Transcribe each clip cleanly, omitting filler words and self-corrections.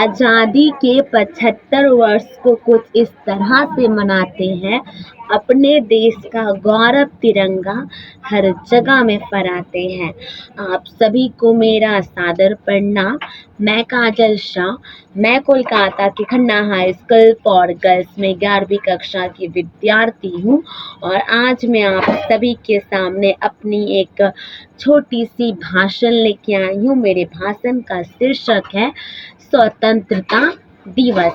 आज़ादी के 75 वर्ष को कुछ इस तरह से मनाते हैं, अपने देश का गौरव तिरंगा हर जगह में फहराते हैं। आप सभी को मेरा सादर प्रणाम। मैं काजल शाह, मैं कोलकाता की Khanna high school for girls में 11वीं कक्षा की विद्यार्थी हूँ और आज मैं आप सभी के सामने अपनी एक छोटी सी भाषण लेके आई हूँ। मेरे भाषण का शीर्षक है स्वतंत्रता दिवस।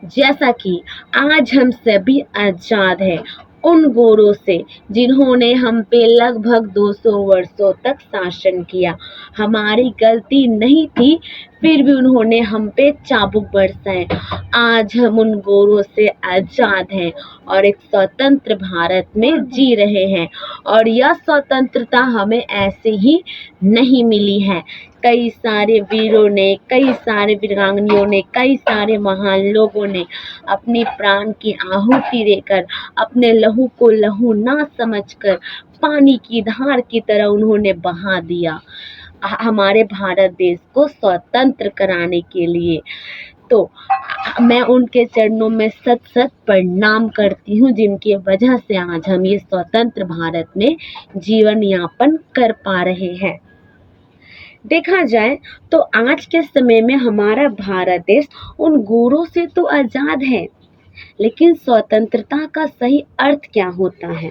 जैसा कि आज हम सभी आजाद हैं उन गोरों से जिन्होंने हम पे लगभग 200 वर्षों तक शासन किया। हमारी गलती नहीं थी, फिर भी उन्होंने हम पे चाबुक बरसाए। आज हम उन गोरों से आजाद हैं और एक स्वतंत्र भारत में जी रहे हैं और यह स्वतंत्रता हमें ऐसे ही नहीं मिली है। कई सारे वीरों ने, कई सारे वीरांगनाओं ने, कई सारे महान लोगों ने अपनी प्राण की आहुति देकर, अपने लहू को लहू ना समझकर पानी की धार की तरह उन्होंने बहा दिया हमारे भारत देश को स्वतंत्र कराने के लिए। तो मैं उनके चरणों में सत सत प्रणाम करती हूँ, जिनकी वजह से आज हम ये स्वतंत्र भारत में जीवन यापन कर पा रहे हैं। देखा जाए तो आज के समय में हमारा भारत देश उन गोरों से तो आजाद है, लेकिन स्वतंत्रता का सही अर्थ क्या होता है?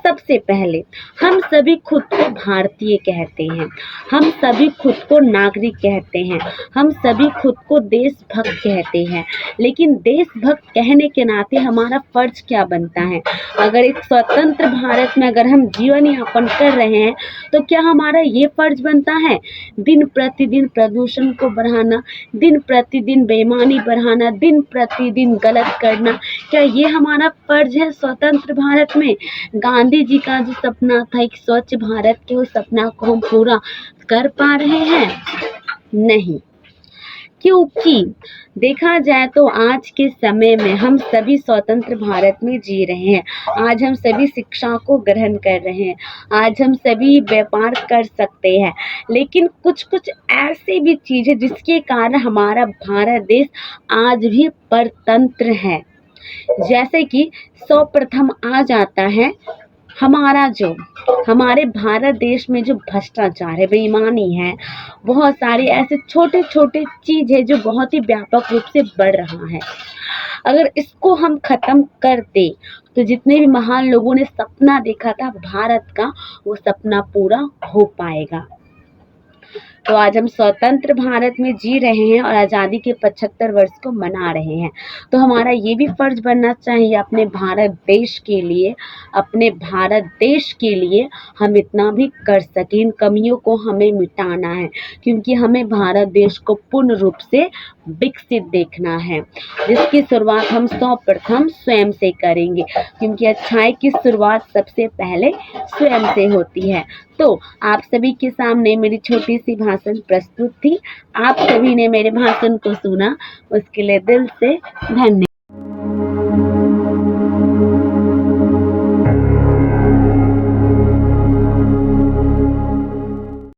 सबसे पहले हम सभी खुद को भारतीय कहते हैं, हम सभी खुद को नागरिक कहते हैं, हम सभी खुद को देशभक्त कहते हैं, लेकिन देशभक्त कहने के नाते हमारा फर्ज क्या बनता है? अगर एक स्वतंत्र भारत में अगर हम जीवन यापन कर रहे हैं तो क्या हमारा ये फर्ज बनता है दिन प्रतिदिन प्रदूषण को बढ़ाना, दिन प्रतिदिन बेईमानी बढ़ाना, दिन प्रतिदिन गलत करना? क्या ये हमारा फर्ज है स्वतंत्र भारत में? गांधी जी का जो सपना था एक स्वच्छ भारत के, उस सपना को हम पूरा कर पा रहे हैं? नहीं, क्योंकि देखा जाए तो आज के समय में हम सभी स्वतंत्र भारत में जी रहे हैं। आज हम सभी शिक्षा को ग्रहण कर रहे हैं, आज हम सभी व्यापार कर सकते हैं, लेकिन कुछ कुछ ऐसी भी चीज़ें जिसके कारण हमारा भारत देश आज भी परतंत्र है। जैसे कि सर्वप्रथम आ जाता है हमारे भारत देश में जो भ्रष्टाचार है, बेईमानी है, बहुत सारे ऐसे छोटे छोटे चीज़ है जो बहुत ही व्यापक रूप से बढ़ रहा है। अगर इसको हम खत्म कर दे तो जितने भी महान लोगों ने सपना देखा था भारत का, वो सपना पूरा हो पाएगा। तो आज हम स्वतंत्र भारत में जी रहे हैं और आज़ादी के 75 वर्ष को मना रहे हैं, तो हमारा ये भी फर्ज बनना चाहिए अपने भारत देश के लिए, अपने भारत देश के लिए हम इतना भी कर सकें। इन कमियों को हमें मिटाना है, क्योंकि हमें भारत देश को पूर्ण रूप से विकसित देखना है, जिसकी शुरुआत हम सर्वप्रथम स्वयं से करेंगे, क्योंकि अच्छाई की शुरुआत सबसे पहले स्वयं से होती है। तो आप सभी के सामने मेरी छोटी सी भाषण प्रस्तुत थी। आप सभी ने मेरे भाषण को सुना, उसके लिए दिल से धन्यवाद।